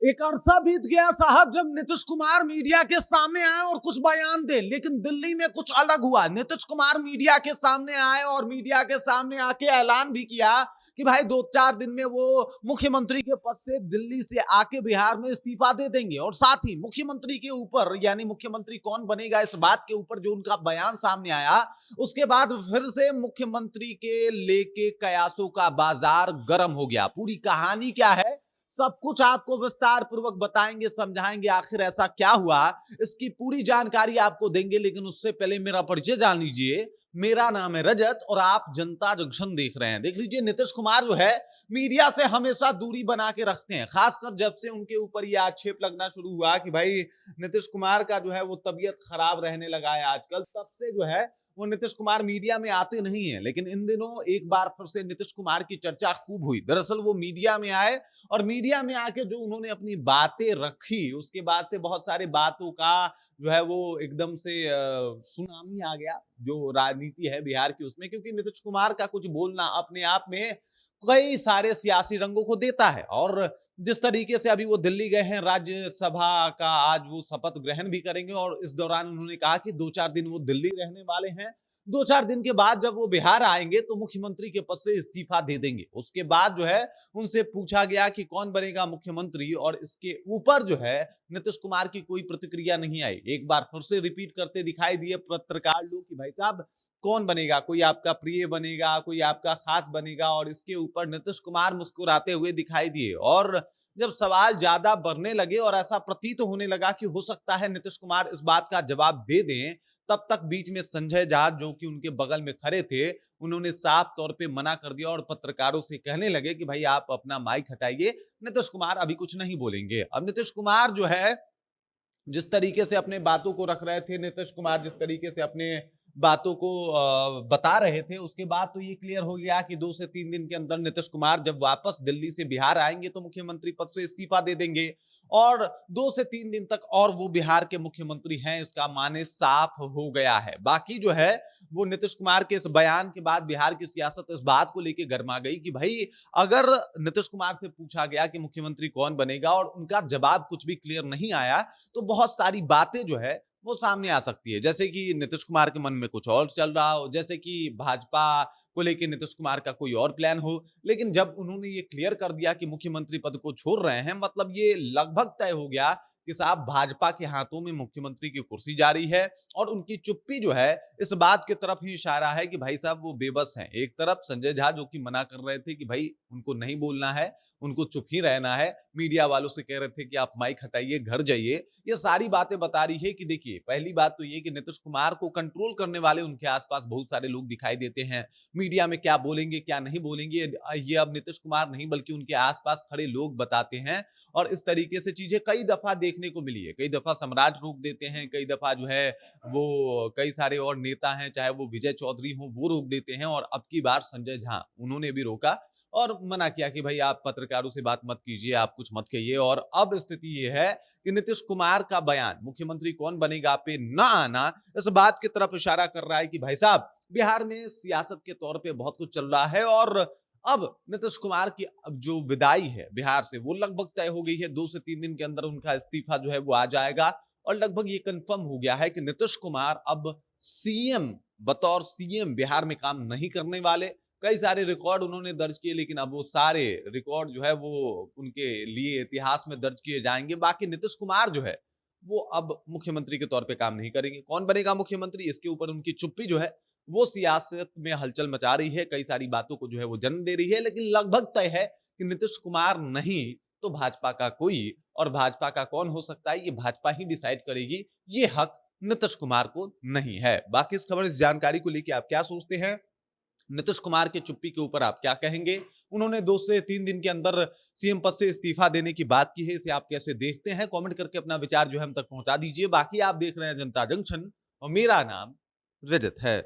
एक अरसा बीत गया साहब जब नीतीश कुमार मीडिया के सामने आए और कुछ बयान दे, लेकिन दिल्ली में कुछ अलग हुआ। नीतीश कुमार मीडिया के सामने आए और मीडिया के सामने आके ऐलान भी किया कि भाई 2-4 दिन में वो मुख्यमंत्री के पद से दिल्ली से आके बिहार में इस्तीफा दे देंगे। और साथ ही मुख्यमंत्री के ऊपर, यानी मुख्यमंत्री कौन बनेगा इस बात के ऊपर जो उनका बयान सामने आया, उसके बाद फिर से मुख्यमंत्री के लेके कयासों का बाजार गर्म हो गया। पूरी कहानी क्या है, सब कुछ आपको विस्तार पूर्वक बताएंगे, समझाएंगे आखिर ऐसा क्या हुआ, इसकी पूरी जानकारी आपको देंगे। लेकिन उससे पहले मेरा परिचय जान लीजिए। मेरा नाम है रजत और आप जनता जंक्शन देख रहे हैं। देख लीजिए, नीतीश कुमार जो है मीडिया से हमेशा दूरी बना के रखते हैं, खासकर जब से उनके ऊपर ये आक्षेप लगना शुरू हुआ कि भाई नीतीश कुमार का जो है वो तबीयत खराब रहने लगा है आजकल, तब से जो है वो नीतीश कुमार मीडिया में आते नहीं है। लेकिन इन दिनों एक बार फिर से नीतीश कुमार की चर्चा खूब हुई। दरअसल वो मीडिया में आए और मीडिया में आके जो उन्होंने अपनी बातें रखी, उसके बाद से बहुत सारे बातों का जो है वो एकदम से सुनामी आ गया जो राजनीति है बिहार की उसमें। क्योंकि नीतीश कुमार का कुछ बोलना अपने आप में कई सारे सियासी रंगों को देता है। और जिस तरीके से अभी वो दिल्ली गए हैं, राज्यसभा का आज वो शपथ ग्रहण भी करेंगे और इस दौरान उन्होंने कहा कि 2-4 दिन वो दिल्ली रहने वाले हैं। 2-4 दिन के बाद जब वो बिहार आएंगे तो मुख्यमंत्री के पद से इस्तीफा दे देंगे। उसके बाद जो है उनसे पूछा गया कि कौन बनेगा मुख्यमंत्री, और इसके ऊपर जो है नीतीश कुमार की कोई प्रतिक्रिया नहीं आई। एक बार फिर से रिपीट करते दिखाई दिए पत्रकार लोग कि भाई साहब कौन बनेगा, कोई आपका प्रिय बनेगा, कोई आपका खास बनेगा, और इसके ऊपर नीतीश कुमार मुस्कुराते हुए दिखाई दिए। और जब सवाल ज्यादा बढ़ने लगे और ऐसा प्रतीत होने लगा कि हो सकता है नीतीश कुमार इस बात का जवाब दे दें, तब तक बीच में संजय झा जो कि उनके बगल में खड़े थे, उन्होंने साफ तौर पे मना कर दिया और पत्रकारों से कहने लगे कि भाई आप अपना माइक हटाइए, नीतीश कुमार अभी कुछ नहीं बोलेंगे। अब नीतीश कुमार जो है जिस तरीके से अपने बातों को रख रहे थे, नीतीश कुमार जिस तरीके से अपने बातों को बता रहे थे, उसके बाद तो ये क्लियर हो गया कि 2 से 3 दिन के अंदर नीतीश कुमार जब वापस दिल्ली से बिहार आएंगे तो मुख्यमंत्री पद से इस्तीफा दे देंगे और 2 से 3 दिन तक और वो बिहार के मुख्यमंत्री हैं, इसका माने साफ हो गया है। बाकी जो है वो नीतीश कुमार के इस बयान के बाद बिहार की सियासत इस बात को लेकर गर्मा गई कि भाई अगर नीतीश कुमार से पूछा गया कि मुख्यमंत्री कौन बनेगा और उनका जवाब कुछ भी क्लियर नहीं आया, तो बहुत सारी बातें जो है वो सामने आ सकती है। जैसे कि नीतीश कुमार के मन में कुछ और चल रहा हो, जैसे कि भाजपा को लेके नीतीश कुमार का कोई और प्लान हो। लेकिन जब उन्होंने ये क्लियर कर दिया कि मुख्यमंत्री पद को छोड़ रहे हैं, मतलब ये लगभग तय हो गया कि साहब भाजपा के हाथों में मुख्यमंत्री की कुर्सी जा रही है। और उनकी चुप्पी जो है इस बात की तरफ ही इशारा है कि भाई साहब वो बेबस हैं। एक तरफ संजय झा जो कि मना कर रहे थे कि भाई उनको नहीं बोलना है, उनको चुप ही रहना है, मीडिया वालों से कह रहे थे कि आप माइक हटाइए, घर जाइए। ये सारी बातें बता रही है कि देखिए, पहली बात तो ये कि नीतीश कुमार को कंट्रोल करने वाले उनके आसपास बहुत सारे लोग दिखाई देते हैं। मीडिया में क्या बोलेंगे क्या नहीं बोलेंगे ये अब नीतीश कुमार नहीं बल्कि उनके आसपास खड़े लोग बताते हैं। और इस तरीके से चीजें कई दफा देखने को मिली है। कई दफा सम्राट रोक देते हैं, कई दफा जो है वो कई सारे और नेता हैं, चाहे वो विजय चौधरी हो, वो रोक देते हैं। और अब की बार संजय झा उन्होंने भी रोका और मना किया कि भाई आप पत्रकारों से बात मत कीजिए, आप कुछ मत कहिए। और अब स्थिति ये है कि नीतीश कुमार का बयान मुख्यमंत्री कौन बनेगा पे ना आना इस बात की तरफ इशारा कर रहा है कि भाई साहब बिहार में सियासत के तौर पे बहुत कुछ चल रहा है। और अब नीतीश कुमार की अब जो विदाई है बिहार से वो लगभग तय हो गई है। 2 से 3 दिन के अंदर उनका इस्तीफा जो है वो आ जाएगा और लगभग ये कंफर्म हो गया है कि नीतीश कुमार अब सीएम, बतौर सीएम बिहार में काम नहीं करने वाले। कई सारे रिकॉर्ड उन्होंने दर्ज किए, लेकिन अब वो सारे रिकॉर्ड जो है वो उनके लिए इतिहास में दर्ज किए जाएंगे। बाकी नीतीश कुमार जो है वो अब मुख्यमंत्री के तौर पे काम नहीं करेंगे। कौन बनेगा मुख्यमंत्री, इसके ऊपर उनकी चुप्पी जो है वो सियासत में हलचल मचा रही है, कई सारी बातों को जो है वो जन्म दे रही है। लेकिन लगभग तय है कि नीतीश कुमार नहीं तो भाजपा का कोई, और भाजपा का कौन हो सकता है ये भाजपा ही डिसाइड करेगी। ये हक नीतीश कुमार को नहीं है। बाकी इस खबर, इस जानकारी को लेकर आप क्या सोचते हैं, नीतीश कुमार के चुप्पी के ऊपर आप क्या कहेंगे? उन्होंने 2 से 3 दिन के अंदर सीएम पद से इस्तीफा देने की बात की है, इसे आप कैसे देखते हैं? कमेंट करके अपना विचार जो है हम तक पहुंचा दीजिए। बाकी आप देख रहे हैं जनता जंक्शन और मेरा नाम रजत है।